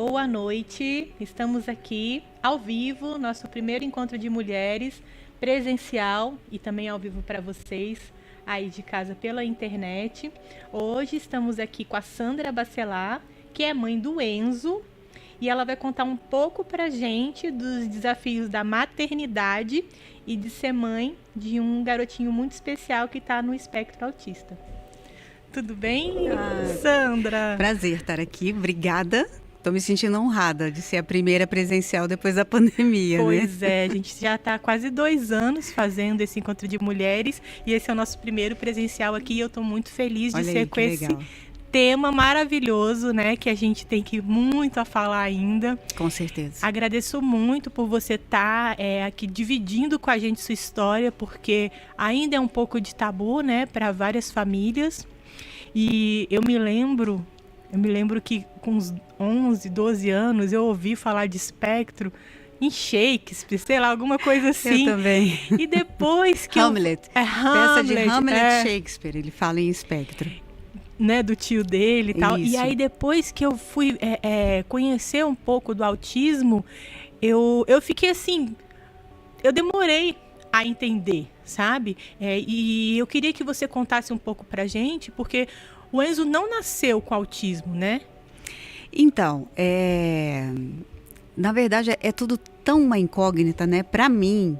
Boa noite, estamos aqui ao vivo, nosso primeiro encontro de mulheres, presencial e também ao vivo para vocês aí de casa pela internet. Hoje estamos aqui com a Sandra Bacelar, que é mãe do Enzo, e ela vai contar um pouco pra gente dos desafios da maternidade e de ser mãe de um garotinho muito especial que está no espectro autista. Tudo bem, Sandra? Prazer estar aqui, obrigada. Estou me sentindo honrada de ser a primeira presencial depois da pandemia, Pois é, a gente já está há quase 2 anos fazendo esse encontro de mulheres e esse é o nosso primeiro presencial aqui e eu estou muito feliz de ser com esse tema maravilhoso, né, que a gente tem que muito a falar ainda. Com certeza. Agradeço muito por você estar aqui dividindo com a gente sua história, porque ainda é um pouco de tabu, né, para várias famílias. E eu me lembro que com uns 11, 12 anos eu ouvi falar de espectro em Shakespeare, sei lá, alguma coisa assim. Eu também. E depois que Hamlet. Peça de Hamlet, é, Shakespeare, ele fala em espectro. Né, do tio dele e tal. Isso. E aí depois que eu fui conhecer um pouco do autismo, eu fiquei assim, eu demorei a entender, sabe? E eu queria que você contasse um pouco pra gente, porque o Enzo não nasceu com autismo, né? Então, na verdade é tudo tão uma incógnita, né? Para mim,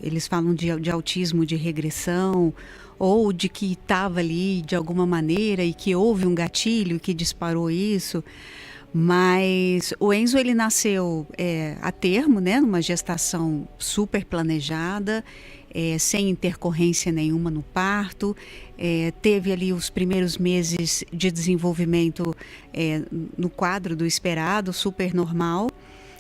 eles falam de autismo de regressão, ou de que estava ali de alguma maneira e que houve um gatilho que disparou isso. Mas o Enzo, ele nasceu a termo, né, numa gestação super planejada, sem intercorrência nenhuma no parto. Teve ali os primeiros meses de desenvolvimento no quadro do esperado, super normal.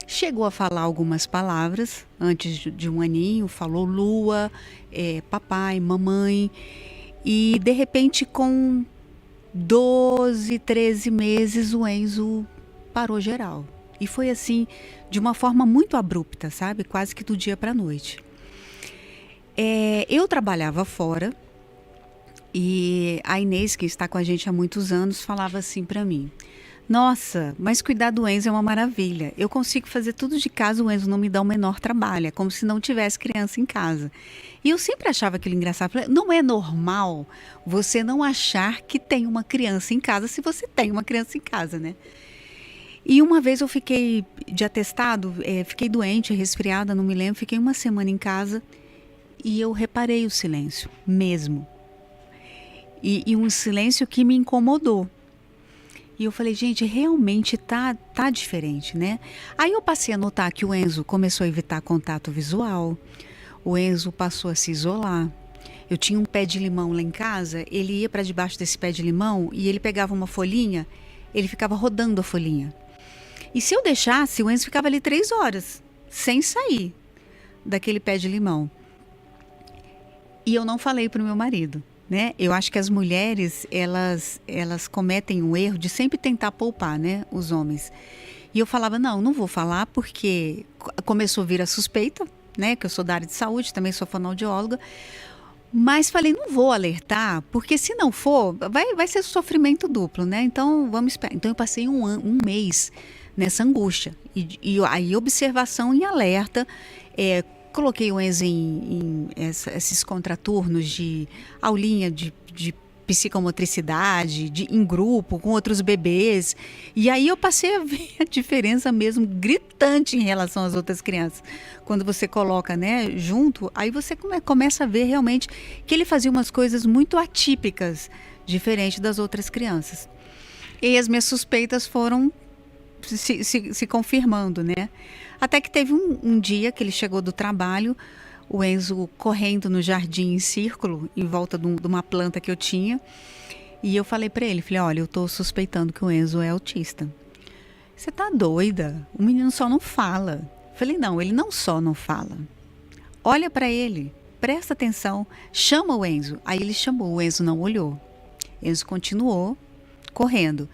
Chegou a falar algumas palavras antes de 1 aninho, falou lua, papai, mamãe. E de repente, com 12, 13 meses, o Enzo parou geral. E foi assim, de uma forma muito abrupta, sabe? Quase que do dia para a noite. Eu trabalhava fora e a Inês, que está com a gente há muitos anos, falava assim para mim: nossa, mas cuidar do Enzo é uma maravilha. Eu consigo fazer tudo de casa, o Enzo não me dá o menor trabalho. É como se não tivesse criança em casa. E eu sempre achava aquilo engraçado. Falei, não é normal você não achar que tem uma criança em casa se você tem uma criança em casa, né? E uma vez eu fiquei de atestado, fiquei doente, resfriada, não me lembro. Fiquei 1 semana em casa e eu reparei o silêncio mesmo. E um silêncio que me incomodou. E eu falei, gente, realmente tá diferente, né? Aí eu passei a notar que o Enzo começou a evitar contato visual, o Enzo passou a se isolar. Eu tinha um pé de limão lá em casa, ele ia para debaixo desse pé de limão e ele pegava uma folhinha, ele ficava rodando a folhinha. E se eu deixasse, o Enzo ficava ali 3 horas, sem sair daquele pé de limão. E eu não falei para o meu marido. Né? Eu acho que as mulheres, elas cometem o erro de sempre tentar poupar, né, os homens. E eu falava, não vou falar, porque começou a vir a suspeita, né, que eu sou da área de saúde, também sou fonoaudióloga, mas falei, não vou alertar, porque se não for, vai ser sofrimento duplo, né? Então, vamos esperar. Então, eu passei um mês nessa angústia. E aí, observação e alerta, coloquei o Enzo em esses contraturnos de aulinha de psicomotricidade, em grupo, com outros bebês. E aí eu passei a ver a diferença mesmo gritante em relação às outras crianças. Quando você coloca, né, junto, aí você começa a ver realmente que ele fazia umas coisas muito atípicas, diferente das outras crianças. E as minhas suspeitas foram se confirmando, né? Até que teve um dia que ele chegou do trabalho, o Enzo correndo no jardim em círculo, em volta de uma planta que eu tinha. E eu falei para ele, olha, eu tô suspeitando que o Enzo é autista. Você tá doida? O menino só não fala. Falei, não, ele não só não fala. Olha para ele, presta atenção, chama o Enzo. Aí ele chamou, o Enzo não olhou. Enzo continuou correndo.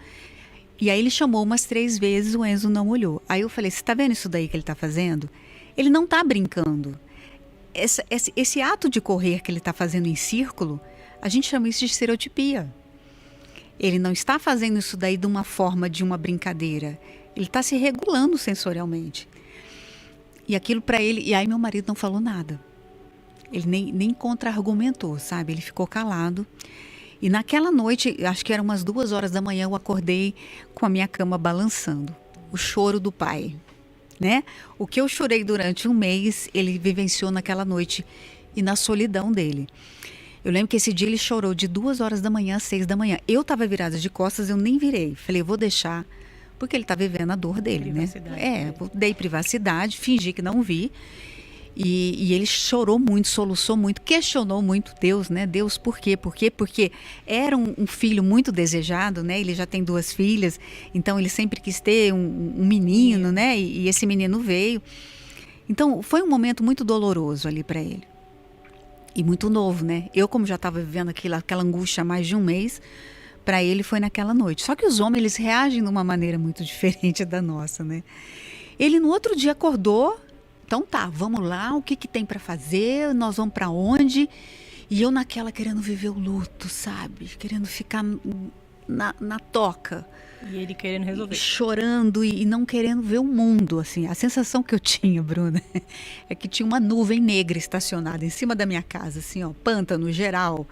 E aí ele chamou umas 3 vezes, o Enzo não olhou. Aí eu falei, você tá vendo isso daí que ele tá fazendo? Ele não tá brincando. Esse ato de correr que ele tá fazendo em círculo, a gente chama isso de estereotipia. Ele não está fazendo isso daí de uma forma de uma brincadeira. Ele está se regulando sensorialmente. E aquilo para ele... E aí meu marido não falou nada. Ele nem contra-argumentou, sabe? Ele ficou calado. E naquela noite, acho que eram umas 2 horas da manhã, eu acordei com a minha cama balançando. O choro do pai, né? O que eu chorei durante um mês, ele vivenciou naquela noite e na solidão dele. Eu lembro que esse dia ele chorou de 2 horas da manhã às 6 da manhã. Eu estava virada de costas, eu nem virei. Falei, eu vou deixar, porque ele está vivendo a dor dele, né? Dei privacidade, fingi que não vi. E ele chorou muito, soluçou muito, questionou muito Deus, né? Deus, por quê? Por quê? Porque era um filho muito desejado, né? Ele já tem 2 filhas, então ele sempre quis ter um menino, né? E esse menino veio. Então, foi um momento muito doloroso ali para ele. E muito novo, né? Eu, como já estava vivendo aquela angústia há mais de um mês, para ele foi naquela noite. Só que os homens, eles reagem de uma maneira muito diferente da nossa, né? Ele, no outro dia, acordou... Então tá, vamos lá, o que tem para fazer, nós vamos para onde? E eu naquela querendo viver o luto, sabe? Querendo ficar na toca. E ele querendo resolver. Chorando e não querendo ver o mundo, assim. A sensação que eu tinha, Bruna, é que tinha uma nuvem negra estacionada em cima da minha casa, assim, ó, pântano geral.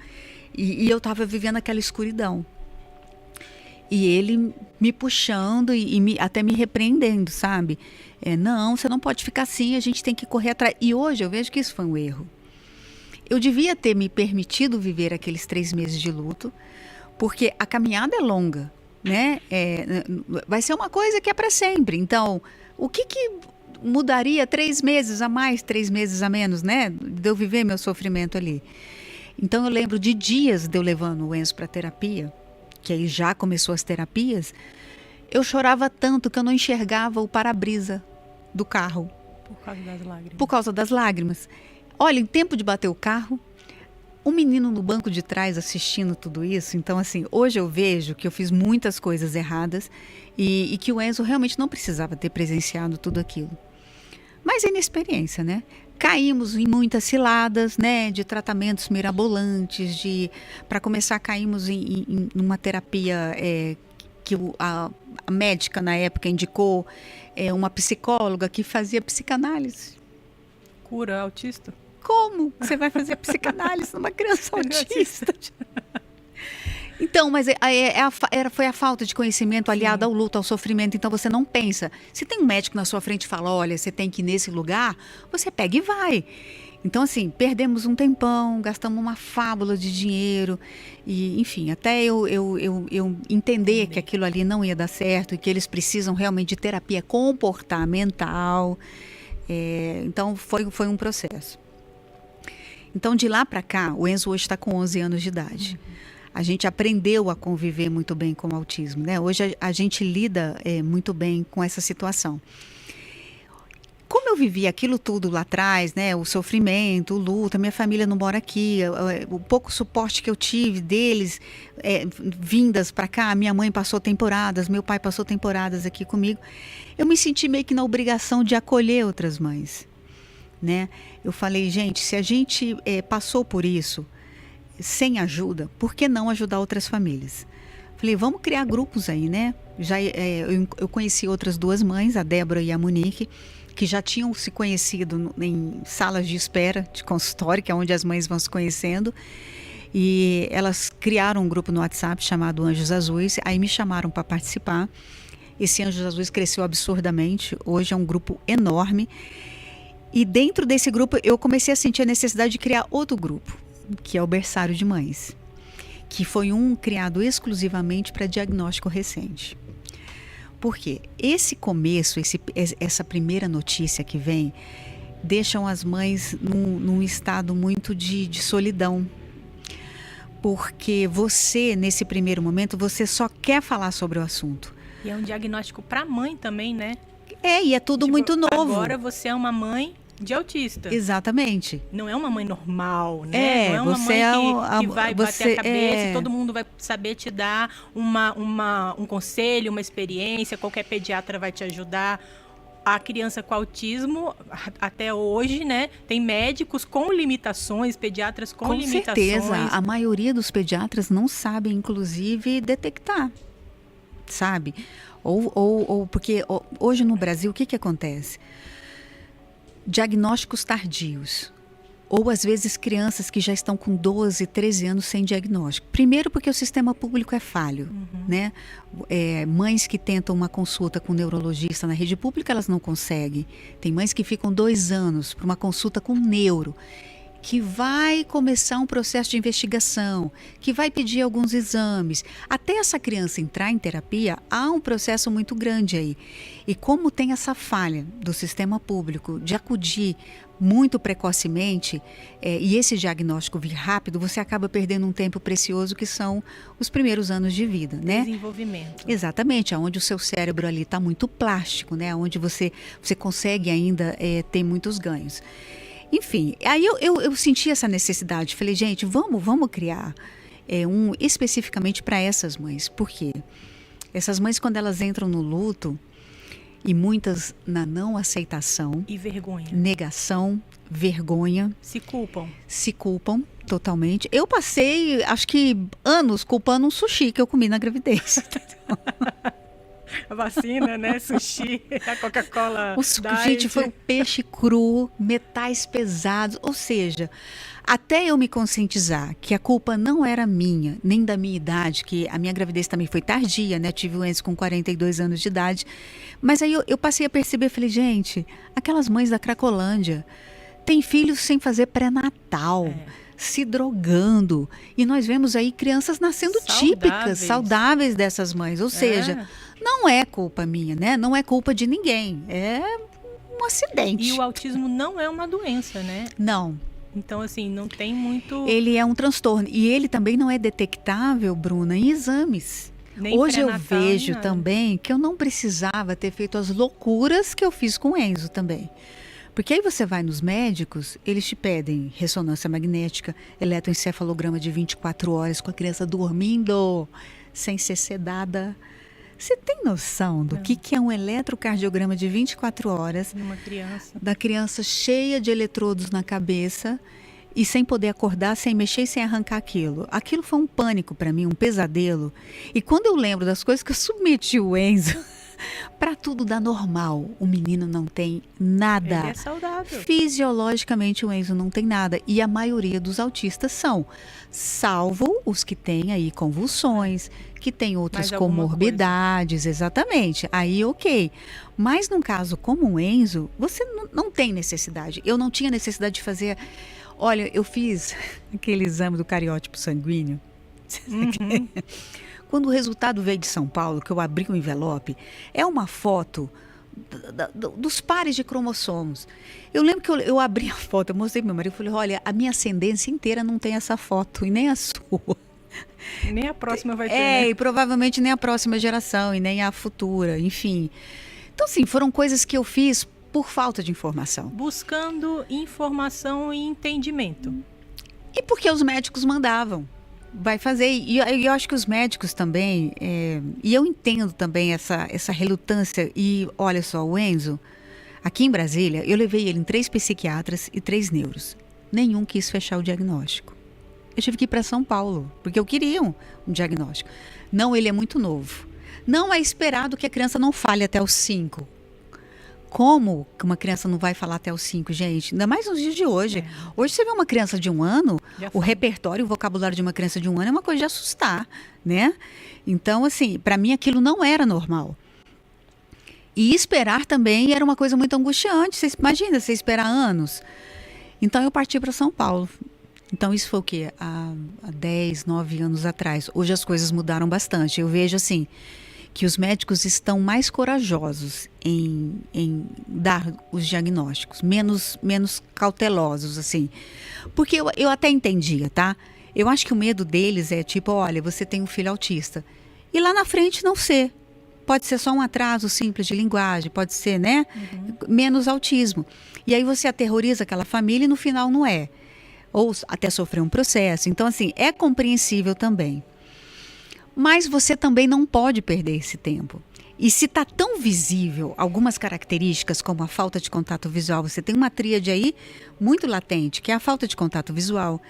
E eu tava vivendo aquela escuridão. E ele me puxando até me repreendendo, sabe? Não, você não pode ficar assim, a gente tem que correr atrás. E hoje eu vejo que isso foi um erro. Eu devia ter me permitido viver aqueles 3 meses de luto, porque a caminhada é longa, né? Vai ser uma coisa que é para sempre. Então, o que mudaria 3 meses a mais, 3 meses a menos, né? De eu viver meu sofrimento ali. Então, eu lembro de dias de eu levando o Enzo para terapia, que aí já começou as terapias, eu chorava tanto que eu não enxergava o para-brisa do carro. Por causa das lágrimas. Por causa das lágrimas. Olha, em tempo de bater o carro, um menino no banco de trás assistindo tudo isso. Então, assim, hoje eu vejo que eu fiz muitas coisas erradas e que o Enzo realmente não precisava ter presenciado tudo aquilo. Mas é inexperiência, né? Caímos em muitas ciladas, né, de tratamentos mirabolantes, para começar caímos em uma terapia que a médica na época indicou, uma psicóloga que fazia psicanálise. Cura autista? Como você vai fazer psicanálise numa criança autista? Então, mas foi a falta de conhecimento aliada ao luto, ao sofrimento. Então, você não pensa. Se tem um médico na sua frente e fala, olha, você tem que ir nesse lugar, você pega e vai. Então, assim, perdemos um tempão, gastamos uma fábula de dinheiro. E, enfim, até eu entender que aquilo ali não ia dar certo e que eles precisam realmente de terapia comportamental. Então, foi um processo. Então, de lá para cá, o Enzo hoje está com 11 anos de idade. A gente aprendeu a conviver muito bem com o autismo, né? Hoje a gente lida muito bem com essa situação. Como eu vivi aquilo tudo lá atrás, né? O sofrimento, o luto, a minha família não mora aqui, o pouco suporte que eu tive deles, vindas para cá, minha mãe passou temporadas, meu pai passou temporadas aqui comigo, eu me senti meio que na obrigação de acolher outras mães, né? Eu falei, gente, se a gente passou por isso, sem ajuda, por que não ajudar outras famílias? Falei, vamos criar grupos aí, né? Eu conheci outras 2 mães, a Débora e a Monique, que já tinham se conhecido em salas de espera, de consultório, que é onde as mães vão se conhecendo. E elas criaram um grupo no WhatsApp chamado Anjos Azuis, aí me chamaram para participar. Esse Anjos Azuis cresceu absurdamente, hoje é um grupo enorme. E dentro desse grupo eu comecei a sentir a necessidade de criar outro grupo, que é o Berçário de Mães, que foi criado exclusivamente para diagnóstico recente. Por quê? Esse começo, essa primeira notícia que vem, deixam as mães num estado muito de solidão. Porque você, nesse primeiro momento, você só quer falar sobre o assunto. E é um diagnóstico para a mãe também, né? E é tudo muito novo. Agora você é uma mãe de autista. Exatamente. Não é uma mãe normal, né? Não é uma mãe que vai bater a cabeça e todo mundo vai saber te dar um conselho, uma experiência, qualquer pediatra vai te ajudar. A criança com autismo, até hoje, né, tem médicos com limitações, pediatras com limitações. Com certeza, a maioria dos pediatras não sabem, inclusive, detectar, sabe? Porque hoje no Brasil, o que acontece? Diagnósticos tardios. Ou às vezes crianças que já estão com 12, 13 anos sem diagnóstico. Primeiro porque o sistema público é falho, né? Mães que tentam uma consulta com um neurologista na rede pública, elas não conseguem. Tem mães que ficam 2 anos para uma consulta com um neuro, que vai começar um processo de investigação, que vai pedir alguns exames. Até essa criança entrar em terapia, há um processo muito grande aí. E como tem essa falha do sistema público de acudir muito precocemente, e esse diagnóstico vir rápido, você acaba perdendo um tempo precioso que são os primeiros anos de vida, né? Desenvolvimento. Exatamente, onde o seu cérebro ali está muito plástico, né? Onde você consegue ainda ter muitos ganhos. Enfim, aí eu senti essa necessidade, falei, gente, vamos criar especificamente para essas mães. Por quê? Essas mães, quando elas entram no luto, e muitas na não aceitação. E vergonha. Negação, vergonha. Se culpam totalmente. Eu passei, acho que anos culpando um sushi que eu comi na gravidez. A vacina, né? Sushi, a Coca-Cola. Gente, foi um peixe cru, metais pesados. Ou seja, até eu me conscientizar que a culpa não era minha, nem da minha idade, que a minha gravidez também foi tardia, né? Tive o Enzo com 42 anos de idade. Mas aí eu passei a perceber, falei, gente, aquelas mães da Cracolândia têm filhos sem fazer pré-natal, se drogando. E nós vemos aí crianças nascendo típicas, saudáveis dessas mães. Ou seja, não é culpa minha, né? Não é culpa de ninguém. É um acidente. E o autismo não é uma doença, né? Não. Então, assim, não tem muito... Ele é um transtorno. E ele também não é detectável, Bruna, em exames. Nem hoje eu vejo também que eu não precisava ter feito as loucuras que eu fiz com o Enzo também. Porque aí você vai nos médicos, eles te pedem ressonância magnética, eletroencefalograma de 24 horas com a criança dormindo, sem ser sedada. Você tem noção do que é um eletrocardiograma de 24 horas? Numa criança. Da criança cheia de eletrodos na cabeça e sem poder acordar, sem mexer e sem arrancar aquilo. Aquilo foi um pânico para mim, um pesadelo. E quando eu lembro das coisas que eu submeti o Enzo, para tudo dar normal, o menino não tem nada. Ele é saudável. Fisiologicamente o Enzo não tem nada. E a maioria dos autistas são, salvo os que têm aí convulsões, que têm outras comorbidades, exatamente. Aí ok. Mas num caso como o Enzo, você não tem necessidade. Eu não tinha necessidade de fazer... Olha, eu fiz aquele exame do cariótipo sanguíneo. Quando o resultado veio de São Paulo, que eu abri o envelope, é uma foto dos pares de cromossomos. Eu lembro que eu abri a foto, eu mostrei para meu marido, eu falei, olha, a minha ascendência inteira não tem essa foto, e nem a sua. Nem a próxima vai ter, né? E provavelmente nem a próxima geração, e nem a futura, enfim. Então, assim, foram coisas que eu fiz por falta de informação. Buscando informação e entendimento. E porque os médicos mandavam. Vai fazer, e eu acho que os médicos também, e eu entendo também essa relutância, e olha só, o Enzo, aqui em Brasília, eu levei ele em 3 psiquiatras e 3 neuros, nenhum quis fechar o diagnóstico. Eu tive que ir para São Paulo, porque eu queria um diagnóstico. Não, ele é muito novo. Não é esperado que a criança não fale até os 5. Como que uma criança não vai falar até os 5, gente? Ainda mais nos dias de hoje. Hoje você vê uma criança de 1 ano, o repertório, o vocabulário de uma criança de 1 ano é uma coisa de assustar, né? Então, assim, para mim aquilo não era normal. E esperar também era uma coisa muito angustiante. Você imagina, você esperar anos. Então eu parti para São Paulo. Então isso foi o quê? Há 10, 9 anos atrás. Hoje as coisas mudaram bastante. Eu vejo assim... que os médicos estão mais corajosos em dar os diagnósticos, menos cautelosos, assim. Porque eu até entendia, tá? Eu acho que o medo deles é tipo, olha, você tem um filho autista. E lá na frente não ser. Pode ser só um atraso simples de linguagem, pode ser, né? Menos autismo. E aí você aterroriza aquela família e no final não é. Ou até sofrer um processo. Então, assim, é compreensível também. Mas você também não pode perder esse tempo. E se está tão visível algumas características, como a falta de contato visual, você tem uma tríade aí muito latente, que é a falta de contato visual,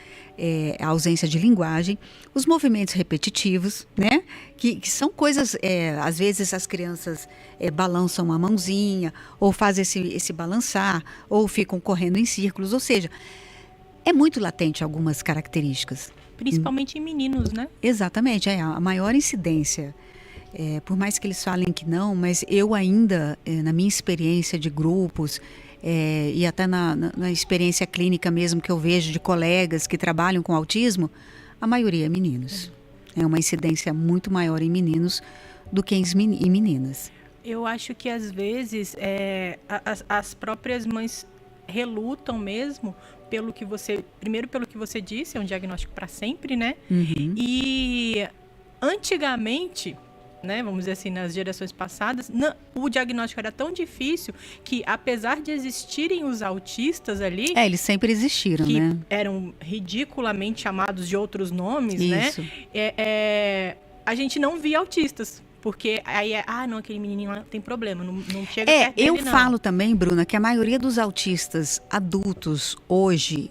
a ausência de linguagem, os movimentos repetitivos, né? Que são coisas, às vezes as crianças balançam a mãozinha, ou fazem esse balançar, ou ficam correndo em círculos, ou seja, é muito latente algumas características. Principalmente em meninos, né? Exatamente, a maior incidência. Por mais que eles falem que não, mas eu ainda, na minha experiência de grupos, e até na experiência clínica mesmo que eu vejo de colegas que trabalham com autismo, a maioria é meninos. É uma incidência muito maior em meninos do que em meninas. Eu acho que às vezes as próprias mães relutam mesmo primeiro pelo que você disse, é um diagnóstico para sempre, né? Uhum. E antigamente, né, vamos dizer assim, nas gerações passadas, o diagnóstico era tão difícil que, apesar de existirem os autistas ali... eles sempre existiram, que né? eram ridiculamente chamados de outros nomes, Isso. né? A gente não via autistas. Porque aí não, aquele menininho lá tem problema, não chega perto dele, eu não. falo também, Bruna, que a maioria dos autistas adultos hoje,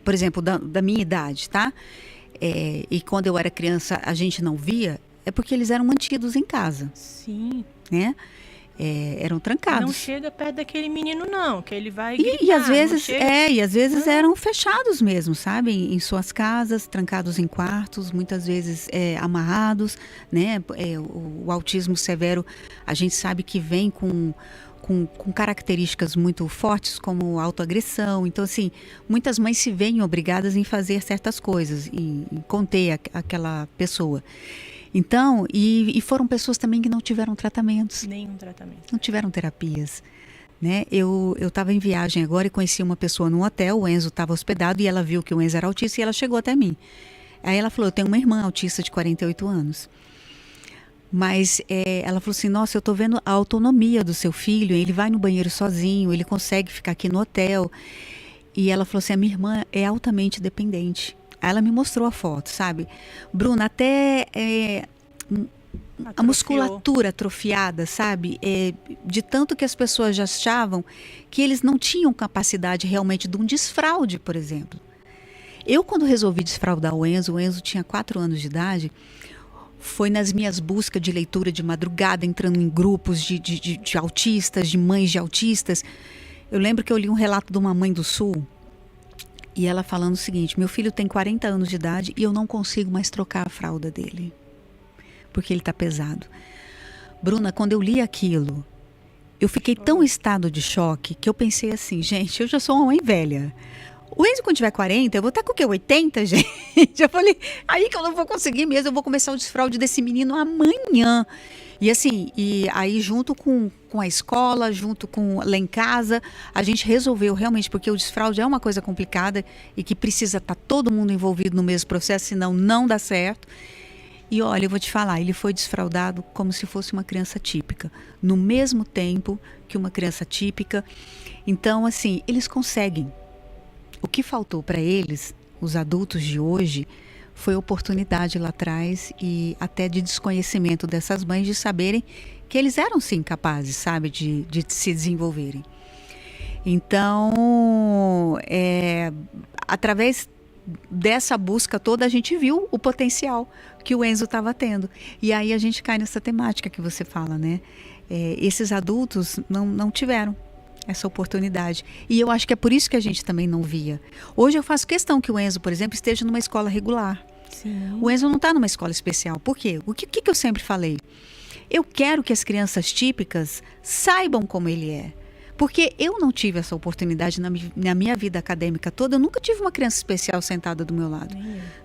por exemplo, da minha idade, tá? E quando eu era criança a gente não via, é porque eles eram mantidos em casa. Sim. Né? Eram trancados. Não chega perto daquele menino, não, que ele vai gritar. E às vezes eram fechados mesmo, sabe? Em suas casas, trancados em quartos, muitas vezes amarrados, né? O autismo severo, a gente sabe que vem com características muito fortes, como autoagressão. Então, assim, muitas mães se veem obrigadas em fazer certas coisas, em conter aquela pessoa. Então, e foram pessoas também que não tiveram tratamentos. Nenhum tratamento. Não tiveram terapias. Né? Eu estava em viagem agora e conheci uma pessoa no hotel, o Enzo estava hospedado e ela viu que o Enzo era autista e ela chegou até mim. Aí ela falou, eu tenho uma irmã autista de 48 anos. Mas ela falou assim, nossa, eu estou vendo a autonomia do seu filho, ele vai no banheiro sozinho, ele consegue ficar aqui no hotel. E ela falou assim, a minha irmã é altamente dependente. Aí ela me mostrou a foto, sabe? Bruna, até a musculatura atrofiada, sabe? De tanto que as pessoas já achavam que eles não tinham capacidade realmente de um desfraude, por exemplo. Eu, quando resolvi desfraudar o Enzo tinha 4 anos de idade, foi nas minhas buscas de leitura de madrugada, entrando em grupos de autistas, de mães de autistas. Eu lembro que eu li um relato de uma mãe do Sul, e ela falando o seguinte, meu filho tem 40 anos de idade e eu não consigo mais trocar a fralda dele, porque ele está pesado. Bruna, quando eu li aquilo, eu fiquei tão em estado de choque que eu pensei assim, gente, eu já sou uma mãe velha. O Enzo, quando tiver 40, eu vou estar com o quê? 80, gente? Eu falei, aí que eu não vou conseguir mesmo, eu vou começar o desfraude desse menino amanhã. E assim, aí junto com a escola, junto com lá em casa, a gente resolveu realmente, porque o desfraude é uma coisa complicada e que precisa estar todo mundo envolvido no mesmo processo, senão não dá certo. E olha, eu vou te falar, ele foi desfraudado como se fosse uma criança típica, no mesmo tempo que uma criança típica. Então, assim, eles conseguem. O que faltou para eles, os adultos de hoje, foi oportunidade lá atrás e até de desconhecimento dessas mães de saberem que eles eram sim capazes, sabe, de se desenvolverem. Então, através dessa busca toda, a gente viu o potencial que o Enzo estava tendo. E aí a gente cai nessa temática que você fala, né? Esses adultos não tiveram essa oportunidade. E eu acho que é por isso que a gente também não via. Hoje eu faço questão que o Enzo, por exemplo, esteja numa escola regular. Sim. O Enzo não está numa escola especial. Por quê? O que eu sempre falei? Eu quero que as crianças típicas saibam como ele é. Porque eu não tive essa oportunidade na minha vida acadêmica toda. Eu nunca tive uma criança especial sentada do meu lado.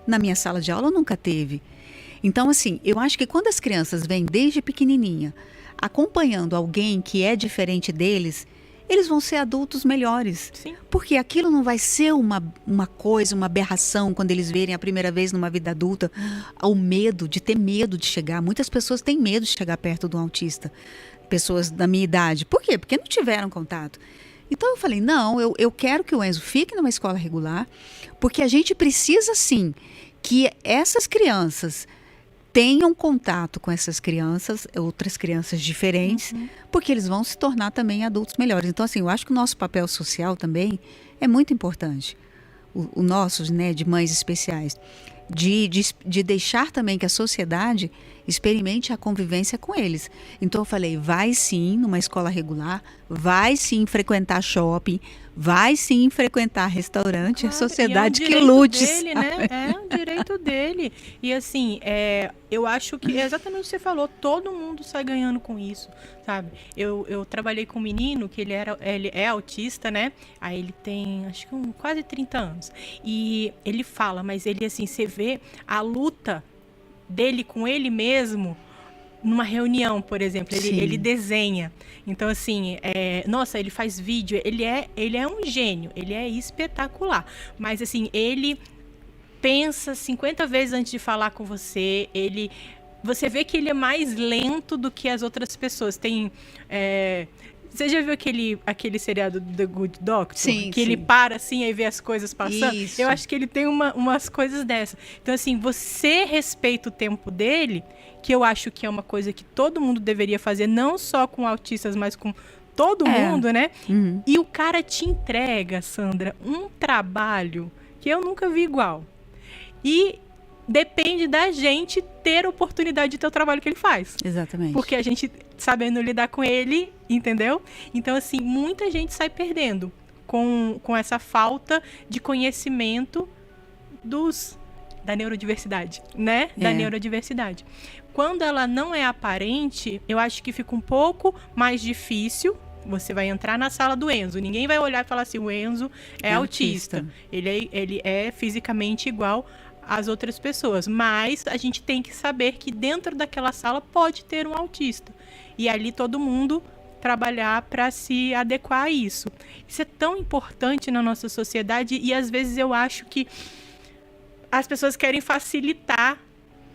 Na minha sala de aula, eu nunca teve. Então, assim, eu acho que quando as crianças vêm desde pequenininha, acompanhando alguém que é diferente deles, eles vão ser adultos melhores. Sim. Porque aquilo não vai ser uma coisa, uma aberração quando eles verem a primeira vez numa vida adulta. O medo, de ter medo de chegar. Muitas pessoas têm medo de chegar perto de um autista. Pessoas da minha idade. Por quê? Porque não tiveram contato. Então eu falei, não, eu quero que o Enzo fique numa escola regular, porque a gente precisa sim que essas crianças tenham contato com essas crianças, outras crianças diferentes, porque eles vão se tornar também adultos melhores. Então, assim, eu acho que o nosso papel social também é muito importante. O nosso, né, de mães especiais. De deixar também que a sociedade experimente a convivência com eles. Então eu falei, vai sim numa escola regular, vai sim frequentar shopping, vai sim frequentar restaurante, a sociedade que lute. Dele, né? É um direito dele. E assim, eu acho que é exatamente o que você falou, todo mundo sai ganhando com isso, sabe? Eu trabalhei com um menino que ele é autista, né? Aí ele tem, acho que quase 30 anos. E ele fala, mas ele assim, você vê a luta dele com ele mesmo numa reunião, por exemplo, ele desenha. Então, assim, nossa, ele faz vídeo, ele é um gênio, ele é espetacular. Mas, assim, ele pensa 50 vezes antes de falar com você, você vê que ele é mais lento do que as outras pessoas. Tem... Você já viu aquele seriado The Good Doctor? Sim, que ele para assim e vê as coisas passando? Isso. Eu acho que ele tem umas coisas dessas. Então, assim, você respeita o tempo dele, que eu acho que é uma coisa que todo mundo deveria fazer, não só com autistas, mas com todo mundo, né? Uhum. E o cara te entrega, Sandra, um trabalho que eu nunca vi igual. E depende da gente ter a oportunidade de ter o trabalho que ele faz. Exatamente. Porque a gente, sabendo lidar com ele, entendeu? Então, assim, muita gente sai perdendo com essa falta de conhecimento da neurodiversidade, né? Da neurodiversidade. Quando ela não é aparente, eu acho que fica um pouco mais difícil. Você vai entrar na sala do Enzo, ninguém vai olhar e falar assim, o Enzo é autista. Ele é fisicamente igual às outras pessoas, mas a gente tem que saber que dentro daquela sala pode ter um autista. E ali todo mundo trabalhar para se adequar a isso. Isso é tão importante na nossa sociedade e às vezes eu acho que as pessoas querem facilitar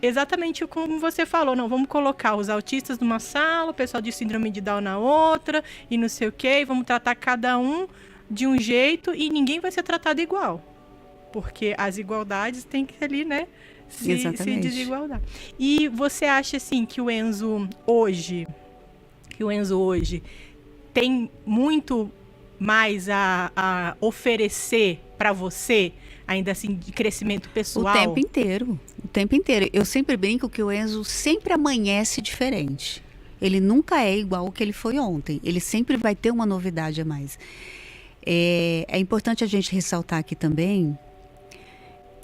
exatamente como você falou. Não, vamos colocar os autistas numa sala, o pessoal de síndrome de Down na outra e não sei o quê, e vamos tratar cada um de um jeito e ninguém vai ser tratado igual. Porque as igualdades têm que ali, né, se desigualdar. E você acha, assim, que o Enzo hoje tem muito mais a oferecer para você, ainda assim, de crescimento pessoal? O tempo inteiro. Eu sempre brinco que o Enzo sempre amanhece diferente. Ele nunca é igual ao que ele foi ontem. Ele sempre vai ter uma novidade a mais. É importante a gente ressaltar aqui também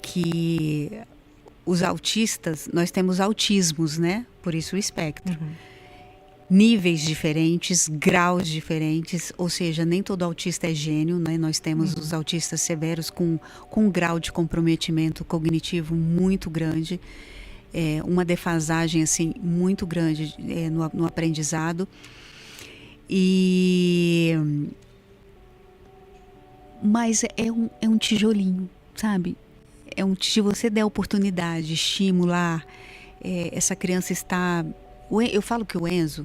que os autistas, nós temos autismos, né? Por isso o espectro. Uhum. Níveis diferentes, graus diferentes, ou seja, nem todo autista é gênio, né? Nós temos os autistas severos com um grau de comprometimento cognitivo muito grande, uma defasagem assim, muito grande no aprendizado. Mas é um tijolinho, sabe? Se você der oportunidade, estimular, essa criança está... Eu falo que o Enzo,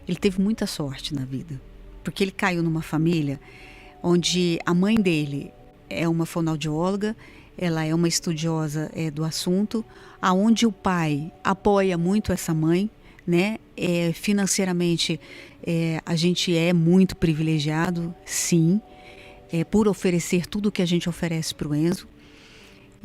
ele teve muita sorte na vida, porque ele caiu numa família onde a mãe dele é uma fonoaudióloga, ela é uma estudiosa do assunto, aonde o pai apoia muito essa mãe, né? Financeiramente, a gente é muito privilegiado, sim, por oferecer tudo o que a gente oferece para o Enzo.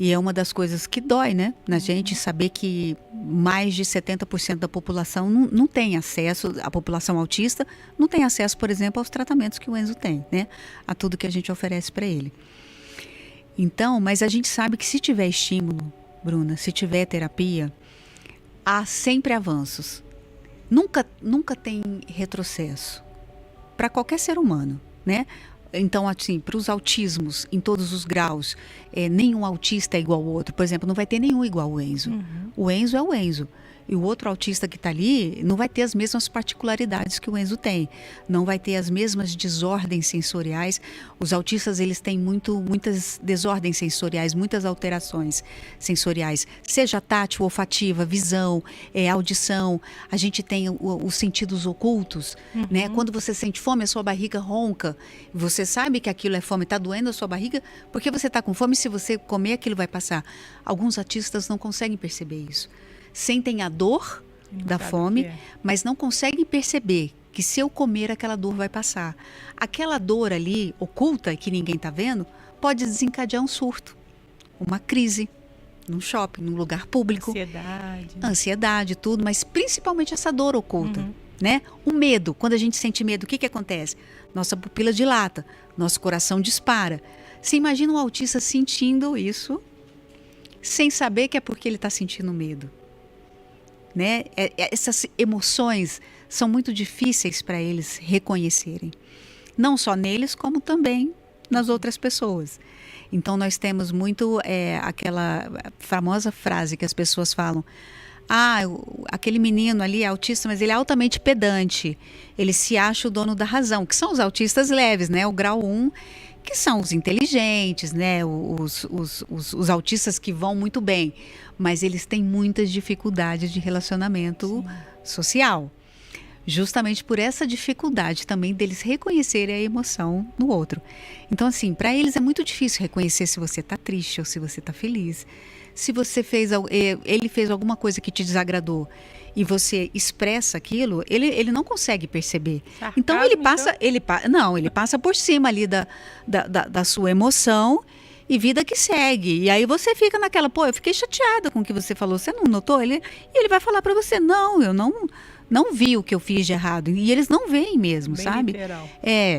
E é uma das coisas que dói, né? Na gente saber que mais de 70% da população não tem acesso, a população autista não tem acesso, por exemplo, aos tratamentos que o Enzo tem, né? A tudo que a gente oferece para ele. Então, mas a gente sabe que se tiver estímulo, Bruna, se tiver terapia, há sempre avanços. Nunca tem retrocesso para qualquer ser humano, né? Então, assim, para os autismos em todos os graus, nenhum autista é igual ao outro. Por exemplo, não vai ter nenhum igual ao Enzo. Uhum. O Enzo é o Enzo. E o outro autista que está ali não vai ter as mesmas particularidades que o Enzo tem. Não vai ter as mesmas desordens sensoriais. Os autistas, eles têm muitas desordens sensoriais, muitas alterações sensoriais. Seja tátil, olfativa, visão, audição. A gente tem os sentidos ocultos, né? Quando você sente fome, a sua barriga ronca. Você sabe que aquilo é fome, está doendo a sua barriga, porque você está com fome, se você comer, aquilo vai passar. Alguns autistas não conseguem perceber isso. sentem a dor da fome, mas não conseguem perceber que se eu comer, aquela dor vai passar. Aquela dor ali, oculta, que ninguém está vendo, pode desencadear um surto, uma crise, num shopping, num lugar público. Ansiedade, tudo, mas principalmente essa dor oculta. Né? O medo, quando a gente sente medo, o que acontece? Nossa pupila dilata, nosso coração dispara. Você imagina um autista sentindo isso, sem saber que é porque ele está sentindo medo. Né? Essas emoções são muito difíceis para eles reconhecerem. Não só neles, como também nas outras pessoas. Então, nós temos muito aquela famosa frase que as pessoas falam: aquele menino ali é autista, mas ele é altamente pedante. Ele se acha o dono da razão, que são os autistas leves, né? O grau 1, que são os inteligentes, né? Os autistas que vão muito bem. Mas eles têm muitas dificuldades de relacionamento social. Justamente por essa dificuldade também deles reconhecerem a emoção no outro. Então, assim, para eles é muito difícil reconhecer se você está triste ou se você está feliz. Se você ele fez alguma coisa que te desagradou e você expressa aquilo, ele não consegue perceber. Sarcasmo, então ele passa por cima ali da sua emoção e vida que segue. E aí você fica naquela, eu fiquei chateada com o que você falou, você não notou? E ele vai falar para você, não, eu não vi o que eu fiz de errado. E eles não veem mesmo, bem sabe? Literal.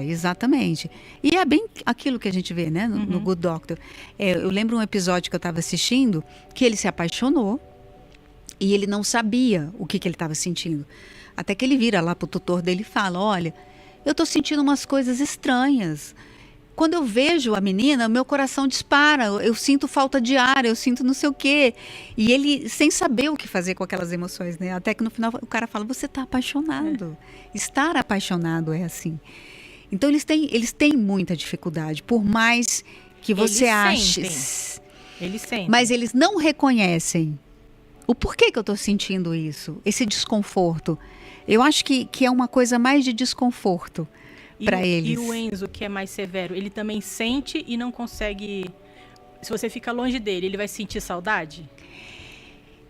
Exatamente. E é bem aquilo que a gente vê, né, no Good Doctor. Eu lembro um episódio que eu estava assistindo, que ele se apaixonou e ele não sabia o que ele estava sentindo. Até que ele vira lá pro tutor dele e fala: olha, eu estou sentindo umas coisas estranhas. Quando eu vejo a menina, meu coração dispara, eu sinto falta de ar, eu sinto não sei o quê. E ele, sem saber o que fazer com aquelas emoções, né? Até que no final o cara fala, você está apaixonado. Estar apaixonado é assim. Então eles têm muita dificuldade, por mais que você ache. Eles sentem. Mas eles não reconhecem o porquê que eu estou sentindo isso, esse desconforto. Eu acho que é uma coisa mais de desconforto. Eles. E o Enzo, que é mais severo, ele também sente e não consegue... Se você fica longe dele, ele vai sentir saudade?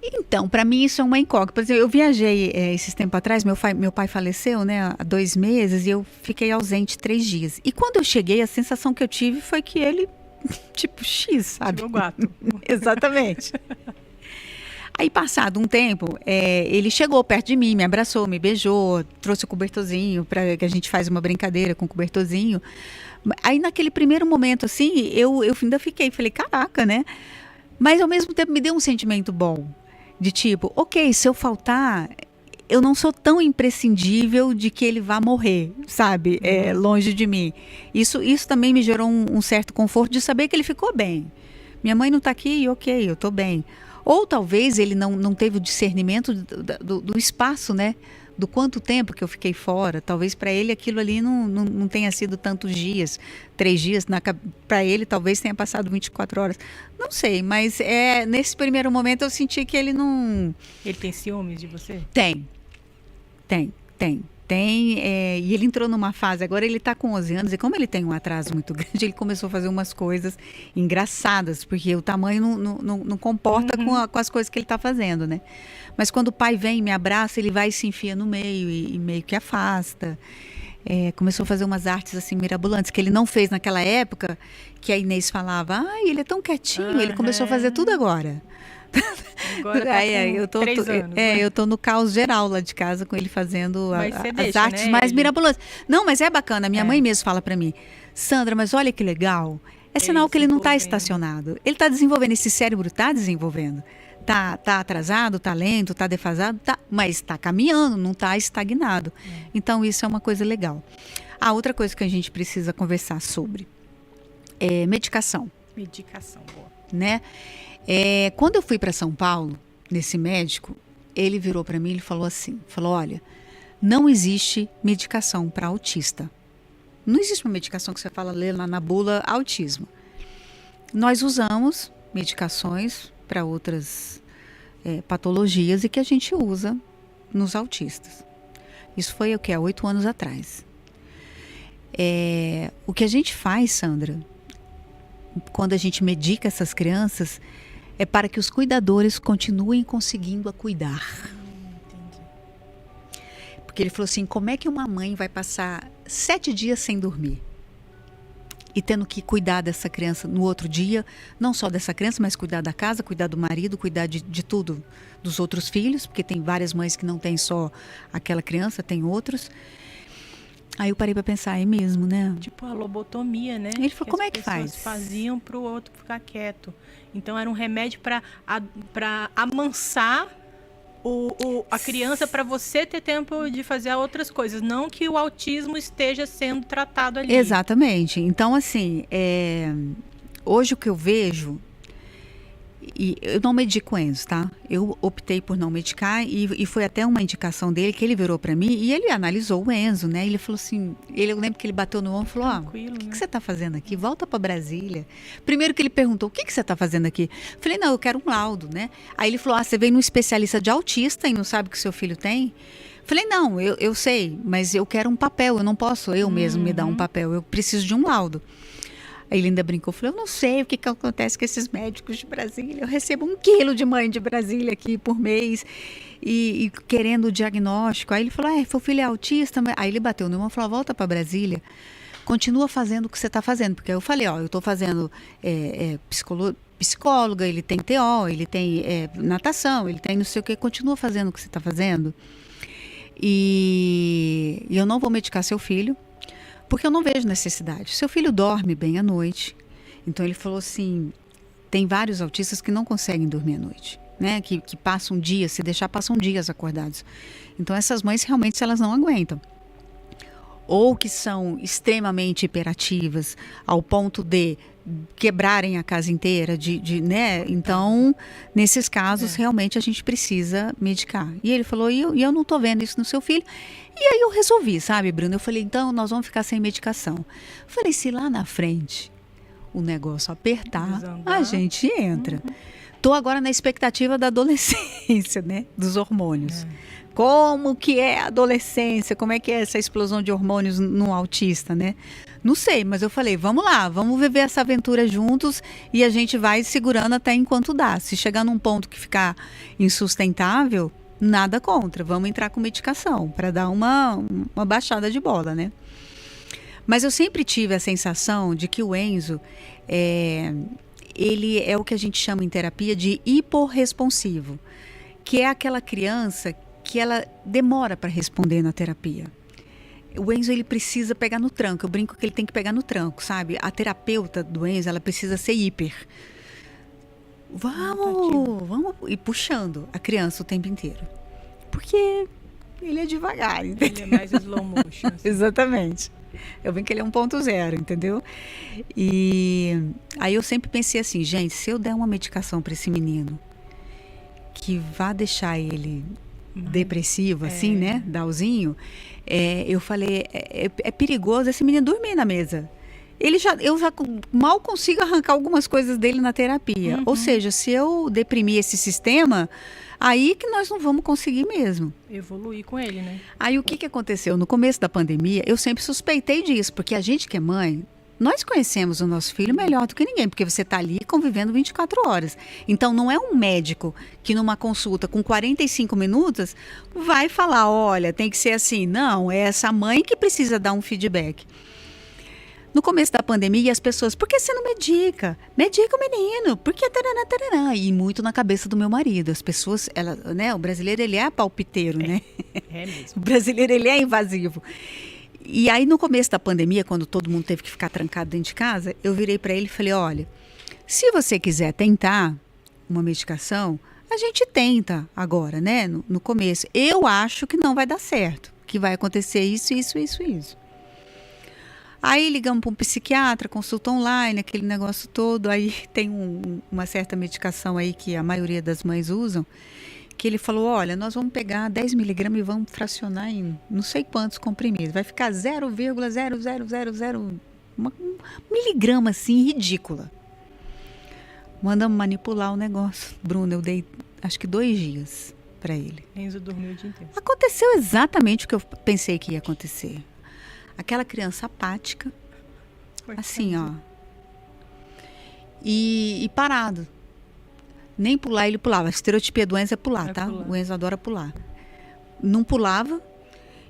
Então, para mim isso é uma incógnita. Por exemplo, eu viajei esses tempos atrás, meu pai faleceu, né, há 2 meses, e eu fiquei ausente 3 dias. E quando eu cheguei, a sensação que eu tive foi que ele, tipo, X, sabe? Meu gato. Exatamente. Aí, passado um tempo, ele chegou perto de mim, me abraçou, me beijou, trouxe o cobertorzinho, para que a gente faz uma brincadeira com o cobertorzinho. Aí, naquele primeiro momento, assim, eu ainda falei, caraca, né? Mas, ao mesmo tempo, me deu um sentimento bom, de tipo, ok, se eu faltar, eu não sou tão imprescindível de que ele vá morrer, sabe? Longe de mim. Isso também me gerou um certo conforto de saber que ele ficou bem. Minha mãe não está aqui, ok, eu estou bem. Ou talvez ele não teve o discernimento do espaço, né? Do quanto tempo que eu fiquei fora. Talvez para ele aquilo ali não tenha sido tantos dias, 3 dias. Para ele talvez tenha passado 24 horas. Não sei, mas nesse primeiro momento eu senti que ele não... Ele tem ciúmes de você? Tem. E ele entrou numa fase, agora ele está com 11 anos, e como ele tem um atraso muito grande, ele começou a fazer umas coisas engraçadas, porque o tamanho não comporta com as coisas que ele está fazendo, né? Mas quando o pai vem e me abraça, ele vai e se enfia no meio e meio que afasta. Começou a fazer umas artes assim mirabolantes, que ele não fez naquela época, que a Inês falava, ele é tão quietinho, ele começou a fazer tudo agora. Agora tá com 3 anos, né? Eu tô no caos geral lá de casa com ele fazendo as artes, né, mais mirabolantes. Não, mas é bacana. Minha mãe mesmo fala pra mim, Sandra, mas olha que legal. É sinal que ele não tá estacionado. Ele tá desenvolvendo, esse cérebro tá desenvolvendo. Tá atrasado, tá lento, tá defasado, mas tá caminhando, não tá estagnado. Então isso é uma coisa legal. A outra coisa que a gente precisa conversar sobre é medicação. Medicação, boa. Né? Quando eu fui para São Paulo, nesse médico, ele virou para mim e falou assim, olha, não existe medicação para autista. Não existe uma medicação que você fala, lê lá na bula, autismo. Nós usamos medicações para outras patologias e que a gente usa nos autistas. Isso foi há 8 anos atrás. O que a gente faz, Sandra, quando a gente medica essas crianças, é para que os cuidadores continuem conseguindo a cuidar. Entendi. Porque ele falou assim, como é que uma mãe vai passar 7 dias sem dormir? E tendo que cuidar dessa criança no outro dia, não só dessa criança, mas cuidar da casa, cuidar do marido, cuidar de tudo, dos outros filhos, porque tem várias mães que não tem só aquela criança, tem outros. Aí eu parei para pensar, é mesmo, né? Tipo a lobotomia, né? Ele falou, como é que faz? As pessoas faziam para o outro ficar quieto. Então era um remédio para amansar a criança, para você ter tempo de fazer outras coisas. Não que o autismo esteja sendo tratado ali. Exatamente. Então, assim, hoje o que eu vejo, e eu não medico o Enzo, tá? Eu optei por não medicar e foi até uma indicação dele que ele virou para mim e ele analisou o Enzo, né? Ele falou assim, eu lembro que ele bateu no ombro e falou, o que você tá fazendo aqui? Volta para Brasília. Primeiro que ele perguntou, o que você tá fazendo aqui? Eu falei, não, eu quero um laudo, né? Aí ele falou, você veio num especialista de autista e não sabe o que seu filho tem? Eu falei, não, eu sei, mas eu quero um papel, eu não posso eu mesmo me dar um papel, eu preciso de um laudo. Aí ele ainda brincou, falou, eu não sei o que acontece com esses médicos de Brasília, eu recebo 1 quilo de mãe de Brasília aqui por mês e querendo o diagnóstico. Aí ele falou, seu filho é autista? Aí ele bateu no irmão e falou, volta para Brasília, continua fazendo o que você está fazendo, porque aí eu falei, eu estou fazendo psicóloga, ele tem TO, ele tem natação, ele tem não sei o que, continua fazendo o que você está fazendo e eu não vou medicar seu filho, porque eu não vejo necessidade. Seu filho dorme bem à noite. Então ele falou assim, tem vários autistas que não conseguem dormir à noite, né? Que passam dias, se deixar, passam dias acordados. Então essas mães realmente elas não aguentam. Ou que são extremamente hiperativas, ao ponto de quebrarem a casa inteira, né? Então, nesses casos, realmente a gente precisa medicar. E ele falou, e eu não tô vendo isso no seu filho. E aí eu resolvi, sabe, Bruno? Eu falei, então nós vamos ficar sem medicação. Eu falei, se lá na frente o negócio apertar, a gente entra. Tô agora na expectativa da adolescência, né? Dos hormônios. Como que é a adolescência? Como é que é essa explosão de hormônios no autista, né? Não sei, mas eu falei, vamos lá, vamos viver essa aventura juntos e a gente vai segurando até enquanto dá. Se chegar num ponto que ficar insustentável, nada contra, vamos entrar com medicação para dar uma baixada de bola, né? Mas eu sempre tive a sensação de que o Enzo, ele é o que a gente chama em terapia de hiporresponsivo, que é aquela criança que ela demora para responder na terapia. O Enzo, ele precisa pegar no tranco. Eu brinco que ele tem que pegar no tranco, sabe? A terapeuta do Enzo, ela precisa ser hiper. Vamos. E puxando a criança o tempo inteiro. Porque ele é devagar, entendeu? Ele é mais slow motion. Assim. Exatamente. Eu brinco que ele é 1.0, entendeu? E aí eu sempre pensei assim, gente, se eu der uma medicação para esse menino que vá deixar ele depressivo, assim, né? Dauzinho. Eu falei, é perigoso esse menino dormir na mesa. Eu já mal consigo arrancar algumas coisas dele na terapia. Ou seja, se eu deprimir esse sistema, aí que nós não vamos conseguir mesmo. Evoluir com ele, né? Aí o que aconteceu? No começo da pandemia, eu sempre suspeitei disso, porque a gente que é mãe, nós conhecemos o nosso filho melhor do que ninguém, porque você está ali convivendo 24 horas. Então, não é um médico que numa consulta com 45 minutos vai falar, olha, tem que ser assim. Não, é essa mãe que precisa dar um feedback. No começo da pandemia, as pessoas, por que você não medica? Medica o menino, porque taranã, taranã. E muito na cabeça do meu marido. As pessoas, né, o brasileiro, ele é palpiteiro, né? É mesmo. O brasileiro, ele é invasivo. E aí, no começo da pandemia, quando todo mundo teve que ficar trancado dentro de casa, eu virei para ele e falei, olha, se você quiser tentar uma medicação, a gente tenta agora, né, no começo. Eu acho que não vai dar certo, que vai acontecer isso. Aí ligamos para um psiquiatra, consulta online, aquele negócio todo. Aí tem uma certa medicação aí que a maioria das mães usam, que ele falou, olha, nós vamos pegar 10 miligramas e vamos fracionar em não sei quantos comprimidos. Vai ficar 0,0000 miligrama, assim, ridícula. Mandamos manipular o negócio. Bruno, eu dei, acho que 2 dias para ele. Enzo dormiu o dia inteiro. Aconteceu exatamente o que eu pensei que ia acontecer. Aquela criança apática, assim, ó. E parado. Nem pular ele pulava. A estereotipia do Enzo é pular, tá? Pular. O Enzo adora pular. Não pulava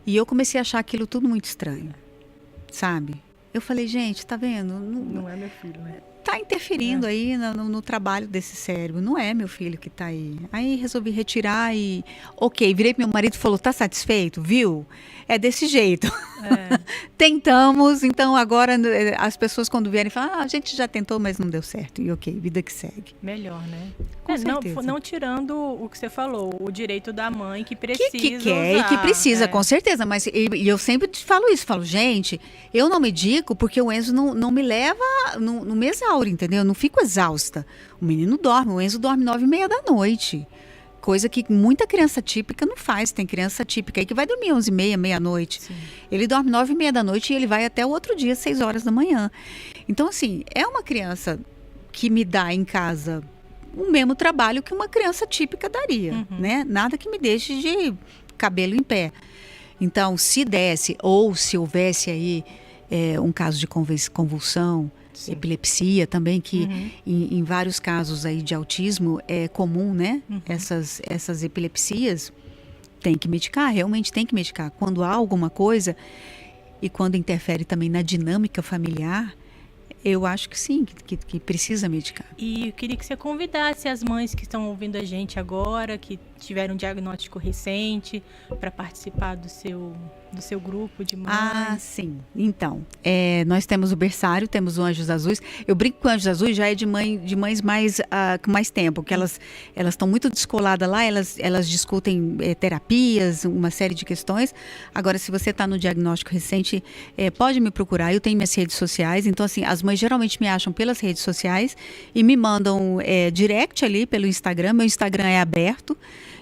e eu comecei a achar aquilo tudo muito estranho, sabe? Eu falei, gente, tá vendo? Não é meu filho, né? Tá interferindo aí no trabalho desse cérebro. Não é meu filho que tá aí. Aí resolvi retirar e... Ok, virei pro meu marido e falou, tá satisfeito? Viu? É desse jeito. Tentamos, então agora as pessoas quando vierem falam, a gente já tentou, mas não deu certo. E ok, vida que segue. Melhor, né? Com certeza. Não tirando o que você falou, o direito da mãe que precisa que quer usar, e que precisa, com certeza. Mas e eu sempre falo isso, falo, gente, eu não medico porque o Enzo não me leva, não me exaure, entendeu? Eu não fico exausta. O menino dorme, o Enzo dorme 9h30 da noite. Coisa que muita criança típica não faz. Tem criança típica aí que vai dormir 11h30, meia-noite. Sim. Ele dorme 9h30 da noite e ele vai até o outro dia, 6 horas da manhã. Então, assim, é uma criança que me dá em casa o mesmo trabalho que uma criança típica daria, né? Nada que me deixe de cabelo em pé. Então, se desse, ou se houvesse aí um caso de convulsão, sim, epilepsia também, que em vários casos aí de autismo é comum, né? Essas epilepsias, tem que medicar, realmente tem que medicar. Quando há alguma coisa e quando interfere também na dinâmica familiar, eu acho que sim, que precisa medicar. E eu queria que você convidasse as mães que estão ouvindo a gente agora, que tiveram um diagnóstico recente, para participar do seu grupo de mães. Ah, sim. Então, nós temos o berçário, temos o Anjos Azuis. Eu brinco com o Anjos Azuis, já é de mães mais, com mais tempo, que elas estão muito descoladas lá, elas discutem terapias, uma série de questões. Agora, se você está no diagnóstico recente, pode me procurar, eu tenho minhas redes sociais, então assim, as mães geralmente me acham pelas redes sociais e me mandam direct ali pelo Instagram. Meu Instagram é aberto,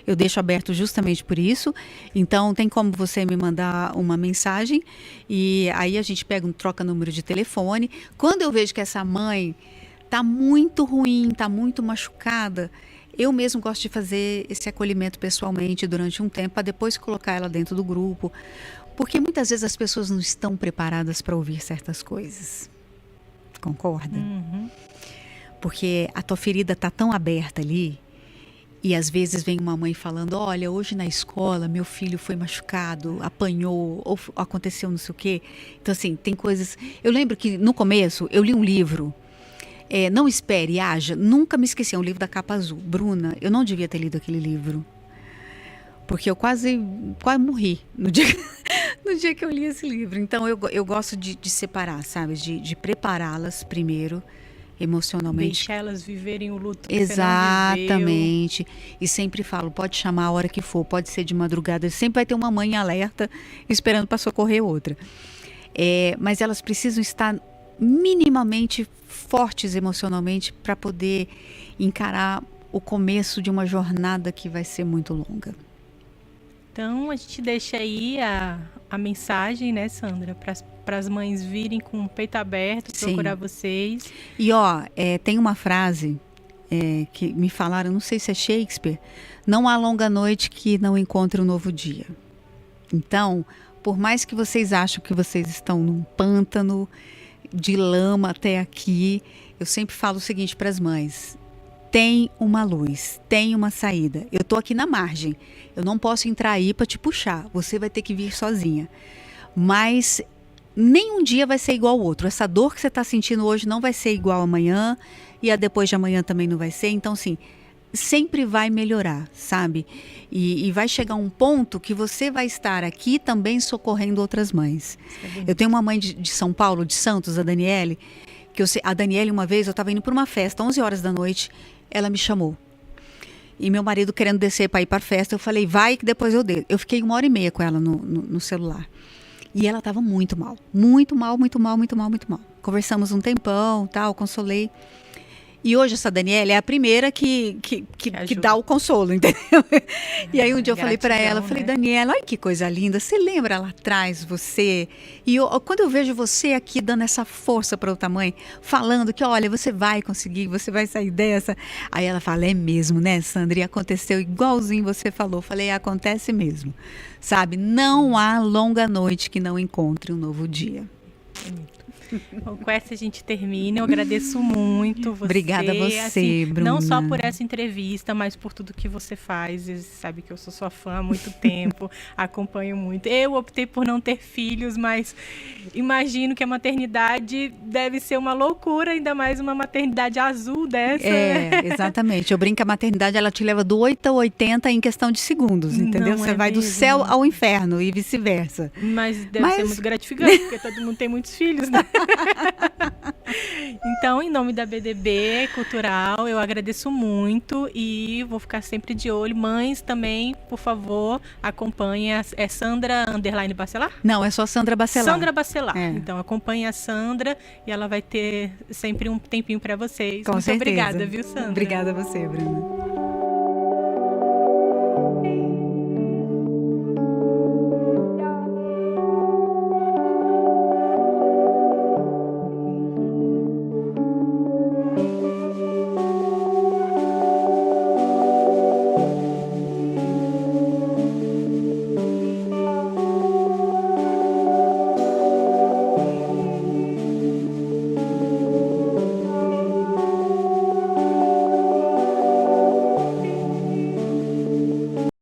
eu deixo aberto justamente por isso. Então, tem como você me mandar uma mensagem e aí a gente troca número de telefone. Quando eu vejo que essa mãe tá muito ruim, tá muito machucada, eu mesmo gosto de fazer esse acolhimento pessoalmente durante um tempo, para depois colocar ela dentro do grupo. Porque muitas vezes as pessoas não estão preparadas para ouvir certas coisas. Concorda? Porque a tua ferida tá tão aberta ali. E às vezes vem uma mãe falando, olha, hoje na escola meu filho foi machucado, apanhou, ou aconteceu não sei o quê. Então assim, tem coisas... Eu lembro que no começo eu li um livro, Não Espere, Haja, nunca me esqueci, é um livro da capa azul. Bruna, eu não devia ter lido aquele livro. Porque eu quase morri no dia que eu li esse livro. Então eu gosto de separar, sabe? De prepará-las primeiro, emocionalmente. Deixar elas viverem o luto que Exatamente. E sempre falo, pode chamar a hora que for, pode ser de madrugada, sempre vai ter uma mãe alerta esperando para socorrer outra. Mas elas precisam estar minimamente fortes emocionalmente para poder encarar o começo de uma jornada que vai ser muito longa. Então a gente deixa aí a mensagem, né, Sandra, para as mães virem com o peito aberto, procurar vocês. E tem uma frase que me falaram, não sei se é Shakespeare, não há longa noite que não encontre um novo dia. Então, por mais que vocês acham que vocês estão num pântano de lama até aqui, eu sempre falo o seguinte para as mães: tem uma luz, tem uma saída. Eu tô aqui na margem, eu não posso entrar aí para te puxar, você vai ter que vir sozinha. Mas nenhum dia vai ser igual ao outro. Essa dor que você está sentindo hoje não vai ser igual amanhã, e a depois de amanhã também não vai ser. Então, assim, sempre vai melhorar, sabe? E vai chegar um ponto que você vai estar aqui também socorrendo outras mães. Eu tenho uma mãe de São Paulo, de Santos, a Daniele, a Daniele, uma vez, eu estava indo para uma festa, 11 horas da noite, ela me chamou. E meu marido querendo descer para ir para a festa, eu falei, vai que depois eu desço. Eu fiquei 1h30 com ela no celular. E ela estava muito mal. Muito mal, muito mal, muito mal, muito mal. Conversamos um tempão, tal, consolei. E hoje essa Daniela é a primeira que dá o consolo, entendeu? E aí um dia eu falei para ela, falei, né? Daniela, olha que coisa linda, você lembra lá atrás você? E quando eu vejo você aqui dando essa força para outra mãe, falando que, olha, você vai conseguir, você vai sair dessa. Aí ela fala, é mesmo, né, Sandra? E aconteceu igualzinho você falou. Falei, acontece mesmo, sabe? Não há longa noite que não encontre um novo dia. Bom, com essa a gente termina. Eu agradeço muito você. Obrigada a você, assim, Bruna. não só por essa entrevista, mas por tudo que você faz. Você sabe que eu sou sua fã há muito tempo, acompanho muito. Eu optei por não ter filhos, mas imagino que a maternidade deve ser uma loucura, ainda mais uma maternidade azul dessa. Exatamente. Eu brinco que a maternidade ela te leva do 8 ao 80 em questão de segundos, entendeu? Não Você é vai do mesmo? céu ao inferno e vice-versa. Mas deve ser muito gratificante, porque todo mundo tem muitos filhos, né? Então, em nome da BDB Cultural, eu agradeço muito e vou ficar sempre de olho. Mães também, por favor, acompanhem. É Sandra _Bacelar? Não, é só Sandra Bacelar. Sandra Bacelar. É. Então, acompanhe a Sandra e ela vai ter sempre um tempinho para vocês. Com muito certeza. obrigada, viu, Sandra? Obrigada a você, Bruna.